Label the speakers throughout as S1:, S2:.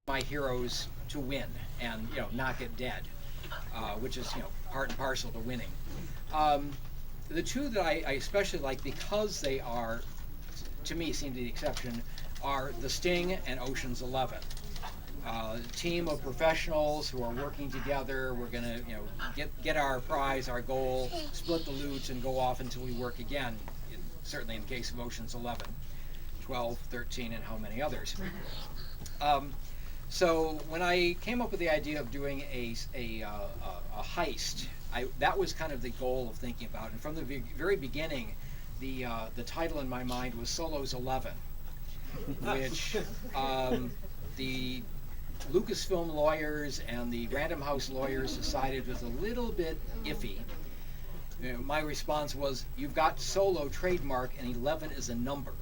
S1: my heroes to win and not get dead, which is part and parcel to winning. Um, the two that I especially like because they are, to me, seem to be the exception, are The Sting and Ocean's 11. Team of professionals who are working together. We're gonna, get our prize, our goal, split the loot, and go off until we work again. Certainly in the case of Ocean's 11, 12, 13, and how many others. Um, so when I came up with the idea of doing a heist, that was kind of the goal of thinking about. And from the very beginning, the title in my mind was Solo's 11, which the Lucasfilm lawyers and the Random House lawyers decided was a little bit iffy. My response was, "You've got Solo trademark, and 11 is a number."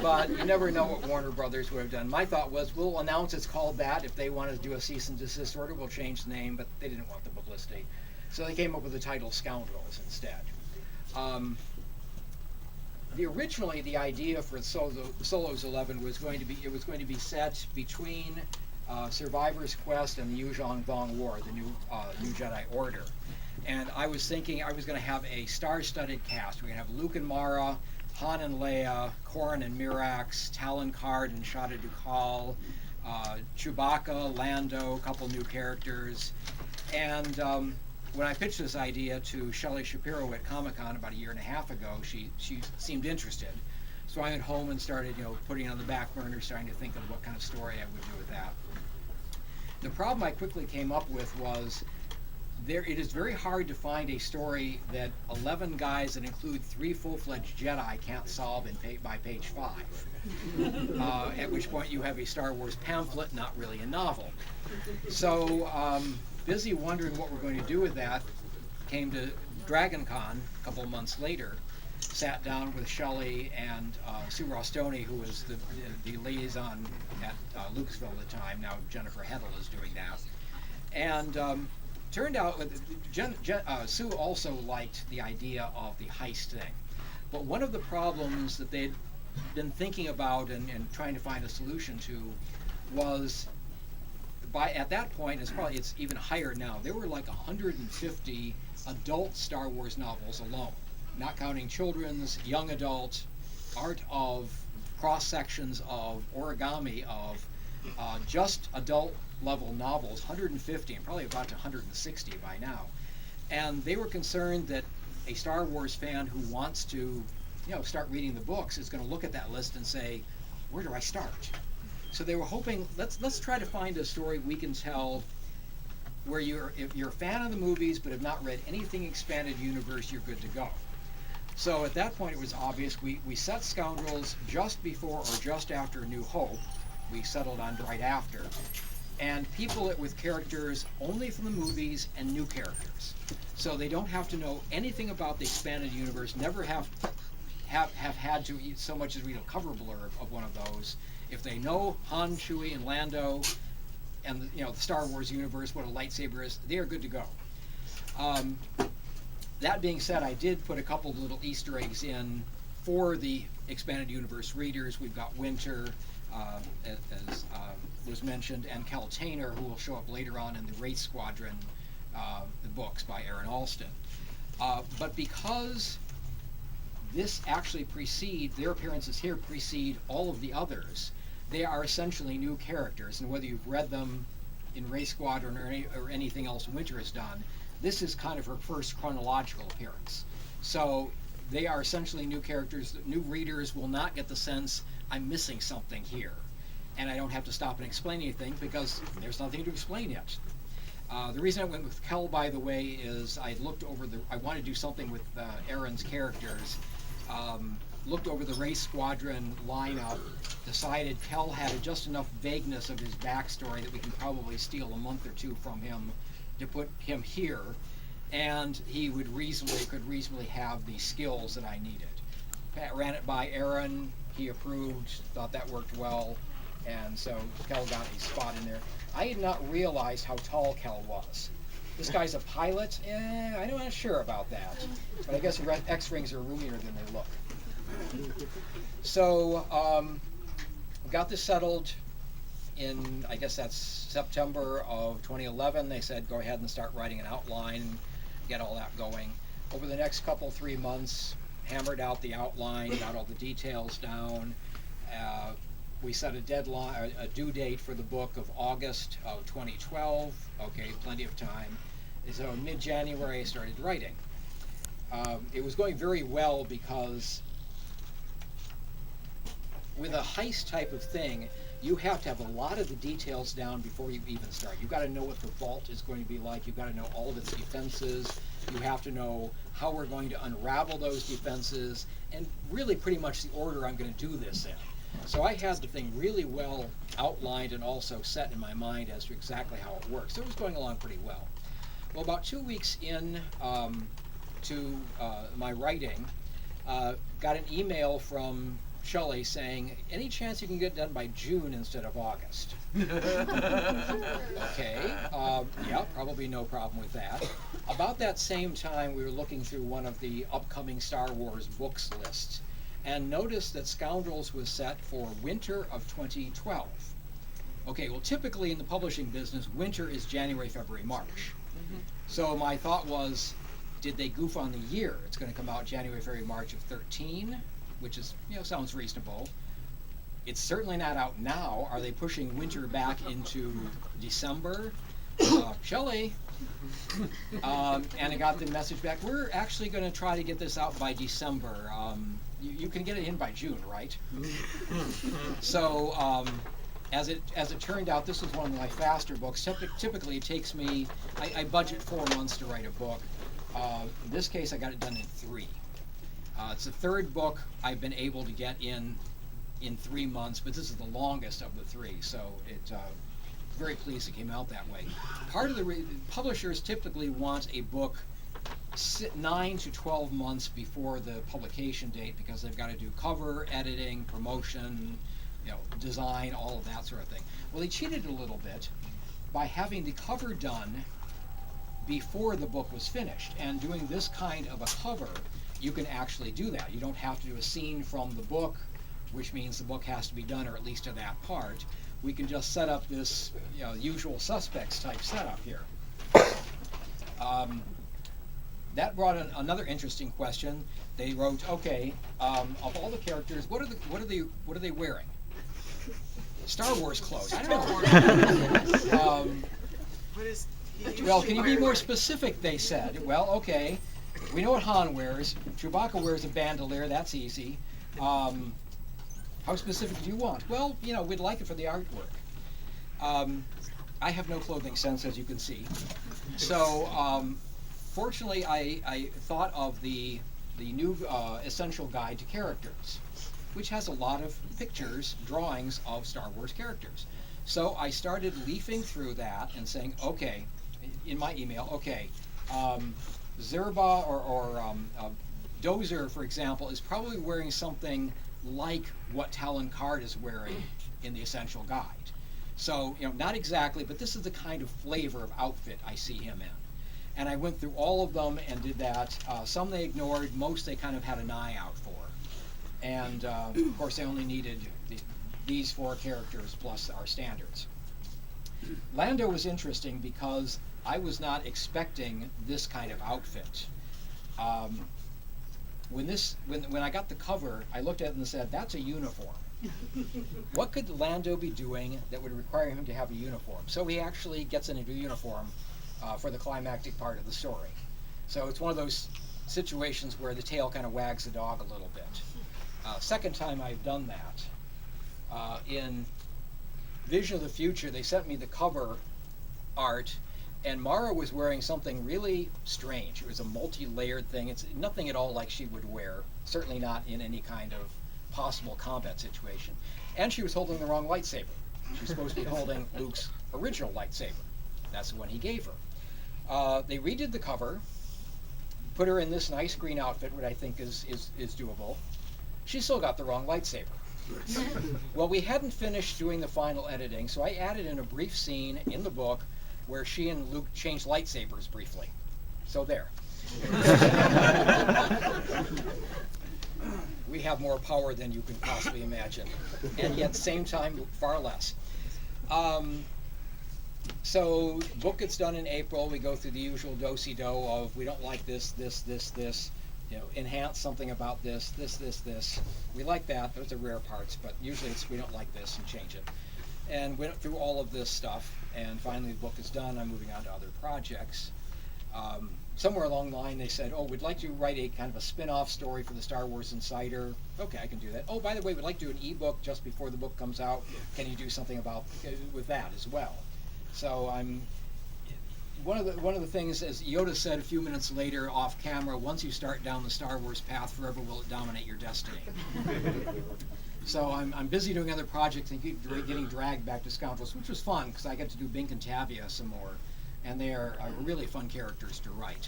S1: But you never know what Warner Brothers would have done. My thought was, we'll announce it's called that. If they want to do a cease and desist order, we'll change the name. But they didn't want the publicity, so they came up with the title Scoundrels instead. Originally, the idea for Solo's 11 was going to be set between Survivor's Quest and the Yuzhong Vong War, the new Jedi Order. And I was thinking I was going to have a star-studded cast. We're going to have Luke and Mara, Han and Leia, Corrin and Mirax, Talon Card and Shada Dukal, Chewbacca, Lando, a couple new characters. And when I pitched this idea to Shelley Shapiro at Comic-Con about a year and a half ago, she seemed interested. So I went home and started, putting it on the back burner, starting to think of what kind of story I would do with that. The problem I quickly came up with was it is very hard to find a story that 11 guys that include 3 full-fledged Jedi can't solve by page 5. At which point you have a Star Wars pamphlet, not really a novel. So busy wondering what we're going to do with that, came to DragonCon a couple of months later, sat down with Shelley and Sue Rostoni, who was the liaison at Lucasfilm at the time. Now Jennifer Heddle is doing that. And turned out Sue also liked the idea of the heist thing. But one of the problems that they'd been thinking about and trying to find a solution to was, at that point, it's even higher now, there were like 150 adult Star Wars novels alone, not counting children's, young adult, art of, cross sections of, origami of, just adult level novels, 150, and probably about to 160 by now. And they were concerned that a Star Wars fan who wants to, start reading the books is going to look at that list and say, where do I start? So they were hoping, let's try to find a story we can tell where if you're a fan of the movies but have not read anything expanded universe, you're good to go. So at that point it was obvious. We set Scoundrels just before or just after New Hope. We settled on right after. And people with characters only from the movies and new characters. So they don't have to know anything about the expanded universe, never have had to eat so much as read a cover blurb of one of those. If they know Han, Chewie, and Lando, and the Star Wars universe, what a lightsaber is, they are good to go. That being said, I did put a couple of little Easter eggs in for the expanded universe readers. We've got Winter, as was mentioned, and Kel Tainer, who will show up later on in the Wraith Squadron, the books by Aaron Alston. But because this actually their appearances here precede all of the others, they are essentially new characters, and whether you've read them in Wraith Squadron or anything else Winter has done, this is kind of her first chronological appearance. So they are essentially new characters. New readers will not get the sense, I'm missing something here, and I don't have to stop and explain anything because there's nothing to explain yet. The reason I went with Kel, by the way, is I wanted to do something with Aaron's characters. Looked over the Wraith Squadron lineup, decided Kel had just enough vagueness of his backstory that we can probably steal a month or two from him to put him here, and he could reasonably have the skills that I needed. Ran it by Aaron, he approved, thought that worked well, and so Kel got a spot in there. I had not realized how tall Kel was. This guy's a pilot? I'm not sure about that. But I guess X-Wings are roomier than they look. So, got this settled. in, I guess that's September of 2011, they said go ahead and start writing an outline, get all that going. Over the next 3 months, hammered out the outline, got all the details down. We set a deadline, a due date for the book of August of 2012. Okay, plenty of time. And so in mid-January, I started writing. It was going very well because with a heist type of thing, you have to have a lot of the details down before you even start. You've got to know what the vault is going to be like. You've got to know all of its defenses. You have to know how we're going to unravel those defenses, and really pretty much the order I'm going to do this in. So I had the thing really well outlined and also set in my mind as to exactly how it works. So it was going along pretty well. Well, about 2 weeks in to my writing, got an email from Shelley saying, any chance you can get it done by June instead of August? Okay, yeah, probably no problem with that. About that same time, we were looking through one of the upcoming Star Wars books lists and noticed that Scoundrels was set for winter of 2012. Okay, well, typically in the publishing business, winter is January, February, March. So my thought was, did they goof on the year? It's going to come out January, February, March of 13, which is, sounds reasonable. It's certainly not out now. Are they pushing winter back into December? Shelley. And I got the message back, we're actually going to try to get this out by December. You can get it in by June, right? So as it turned out, this was one of my faster books. Typically it takes me, I budget 4 months to write a book. In this case, I got it done in 3. It's the third book I've been able to get in 3 months, but this is the longest of the 3, so very pleased it came out that way. Part of the publishers typically want a book 9 to 12 months before the publication date because they've got to do cover, editing, promotion, design, all of that sort of thing. Well, they cheated a little bit by having the cover done before the book was finished, and doing this kind of a cover, you can actually do that. You don't have to do a scene from the book, which means the book has to be done, or at least to that part. We can just set up this usual suspects type setup here. That brought another interesting question. They wrote, okay, of all the characters, what are they wearing? Star Wars clothes. I don't know. Well, can you be more specific? They said. Well, okay. We know what Han wears. Chewbacca wears a bandolier. That's easy. How specific do you want? Well, we'd like it for the artwork. I have no clothing sense, as you can see. So, fortunately, I thought of the new essential guide to characters, which has a lot of pictures, drawings of Star Wars characters. So I started leafing through that and saying, okay, in my email, okay, Zerba or Dozer, for example, is probably wearing something like what Talon Card is wearing in the Essential Guide. So, not exactly, but this is the kind of flavor of outfit I see him in. And I went through all of them and did that. Some they ignored, most they kind of had an eye out for. And, of course, they only needed these 4 characters plus our standards. Lando was interesting because I was not expecting this kind of outfit. When I got the cover, I looked at it and said, that's a uniform. What could Lando be doing that would require him to have a uniform? So he actually gets into a uniform for the climactic part of the story. So it's one of those situations where the tail kind of wags the dog a little bit. Second time I've done that. In Vision of the Future, they sent me the cover art, and Mara was wearing something really strange. It was a multi-layered thing. It's nothing at all like she would wear, certainly not in any kind of possible combat situation. And she was holding the wrong lightsaber. She was supposed to be holding Luke's original lightsaber. That's the one he gave her. They redid the cover, put her in this nice green outfit, which I think is doable. She still got the wrong lightsaber. Well, we hadn't finished doing the final editing, so I added in a brief scene in the book where she and Luke changed lightsabers briefly. So there. We have more power than you can possibly imagine, and yet same time far less. So book gets done in April. We go through the usual do-si-do of we don't like this, this. Enhance something about this. We like that. Those are rare parts, but usually it's we don't like this and change it. And went through all of this stuff, and finally the book is done. I'm moving on to other projects. Somewhere along the line they said, oh, we'd like to write a kind of a spin-off story for the Star Wars Insider. Okay, I can do that. Oh, by the way, we'd like to do an ebook just before the book comes out. Can you do something about with that as well? So I'm one of the things, as Yoda said a few minutes later off camera, once you start down the Star Wars path, forever will it dominate your destiny. So I'm busy doing other projects and keep getting dragged back to Scoundrels, which was fun because I get to do Bink and Tavia some more, and they are really fun characters to write.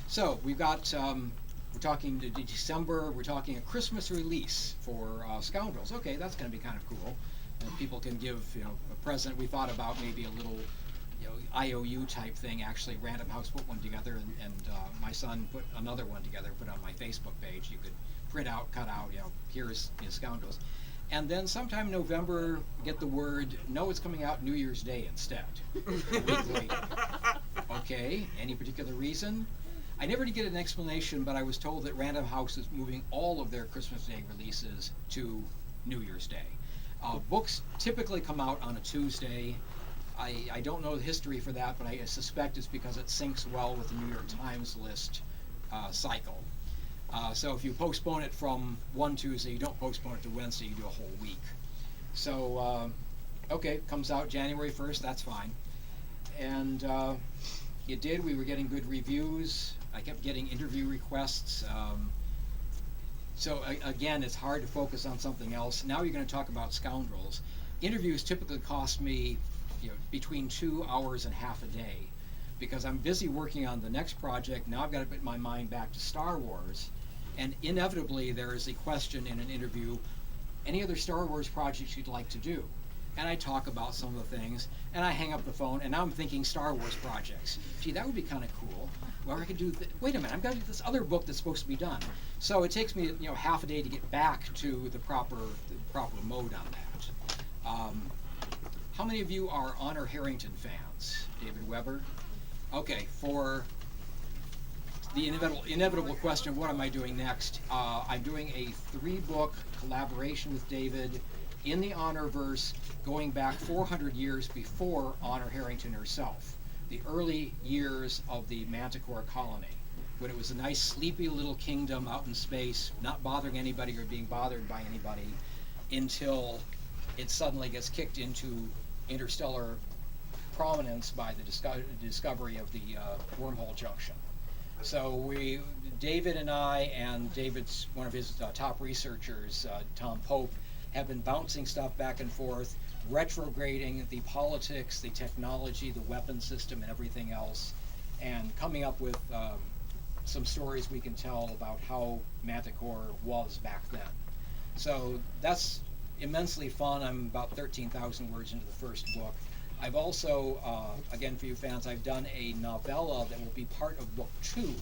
S1: So we've got we're talking to December. We're talking a Christmas release for Scoundrels. Okay, that's going to be kind of cool. People can give a present. We thought about maybe a little IOU type thing. Actually, Random House put one together, and my son put another one together. Put on my Facebook page. You could print out, cut out. Here's Scoundrels, and then sometime in November get the word. No, it's coming out New Year's Day instead. A week later. Okay. Any particular reason? I never did get an explanation, but I was told that Random House is moving all of their Christmas Day releases to New Year's Day. Books typically come out on a Tuesday. I don't know the history for that, but I suspect it's because it syncs well with the New York Times list cycle. So if you postpone it from one Tuesday, you don't postpone it to Wednesday, you do a whole week. So, okay, comes out January 1st, that's fine. And it did, we were getting good reviews. I kept getting interview requests. So again, it's hard to focus on something else. Now you're going to talk about Scoundrels. Interviews typically cost me between 2 hours and half a day because I'm busy working on the next project. Now I've got to put my mind back to Star Wars, and inevitably there is a question in an interview, any other Star Wars projects you'd like to do? And I talk about some of the things, and I hang up the phone, and now I'm thinking Star Wars projects. Gee, that would be kind of cool. Well, I could do. Wait a minute, I've got to do this other book that's supposed to be done. So it takes me, half a day to get back to the proper mode on that. How many of you are Honor Harrington fans? David Weber. Okay, for the inevitable question, what am I doing next? I'm doing a 3-book collaboration with David in the Honorverse, going back 400 years before Honor Harrington herself, the early years of the Manticore colony, when it was a nice sleepy little kingdom out in space, not bothering anybody or being bothered by anybody, until it suddenly gets kicked into interstellar prominence by the discovery of the wormhole junction. So David and I, and David's one of his top researchers, Tom Pope, have been bouncing stuff back and forth, retrograding the politics, the technology, the weapon system, and everything else, and coming up with some stories we can tell about how Manticore was back then. So that's immensely fun. I'm about 13,000 words into the first book. I've also, again for you fans, I've done a novella that will be part of book 2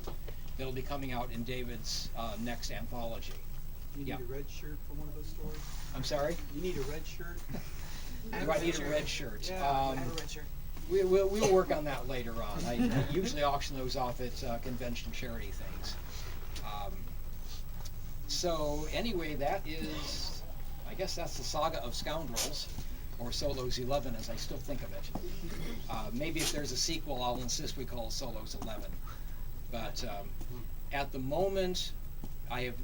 S1: that'll be coming out in David's next anthology.
S2: You need a red shirt for one of those stories?
S1: I'm sorry?
S2: You need a red shirt?
S1: Do I need a red shirt?
S2: Yeah, I have a red shirt.
S1: We'll work on that later on. I usually auction those off at convention charity things. So anyway, that is, I guess that's the saga of Scoundrels, or Solos 11 as I still think of it. Maybe if there's a sequel, I'll insist we call it Solos 11. But at the moment, I have,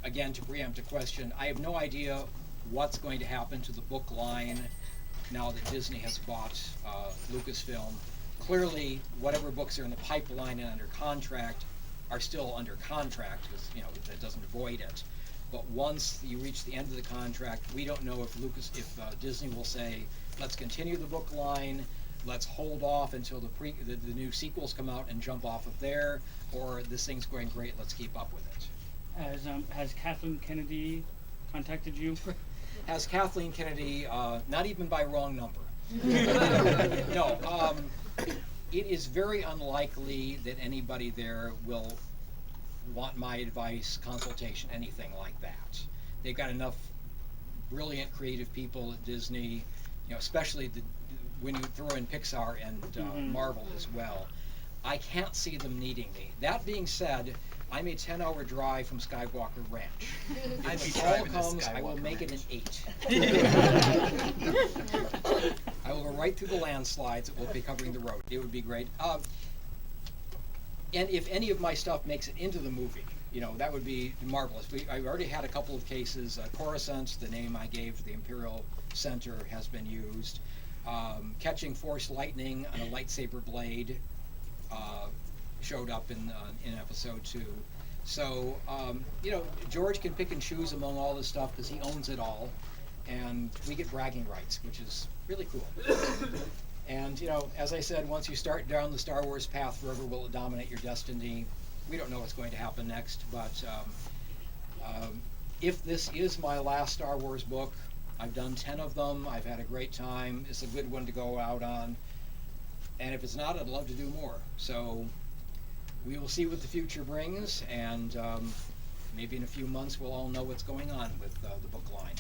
S1: again, to preempt a question, I have no idea what's going to happen to the book line now that Disney has bought Lucasfilm. Clearly, whatever books are in the pipeline and under contract are still under contract, because that doesn't void it. But once you reach the end of the contract, we don't know if Disney will say, let's continue the book line, let's hold off until the new sequels come out and jump off of there, or this thing's going great, let's keep up with it.
S3: Has Kathleen Kennedy contacted you?
S1: Has Kathleen Kennedy, not even by wrong number. No, it is very unlikely that anybody there will want my advice, consultation, anything like that. They've got enough brilliant creative people at Disney. you know, especially when you throw in Pixar and Marvel as well. I can't see them needing me. That being said, I'm a 10-hour drive from Skywalker Ranch.
S2: I'd
S1: If
S2: be
S1: the fall
S2: driving to
S1: comes, I will
S2: Skywalker
S1: make it an
S2: Ranch.
S1: 8. I will go right through the landslides. It will be covering the road. It would be great. And if any of my stuff makes it into the movie, you know, that would be marvelous. I've already had a couple of cases. Coruscant, the name I gave the Imperial Center, has been used. Catching Force lightning on a lightsaber blade showed up in episode 2. So, you know, George can pick and choose among all this stuff because he owns it all, and we get bragging rights, which is really cool. And, you know, as I said, once you start down the Star Wars path, forever will it dominate your destiny. We don't know what's going to happen next, but if this is my last Star Wars book, I've done 10 of them. I've had a great time. It's a good one to go out on. And if it's not, I'd love to do more. So we will see what the future brings, and maybe in a few months we'll all know what's going on with the book line.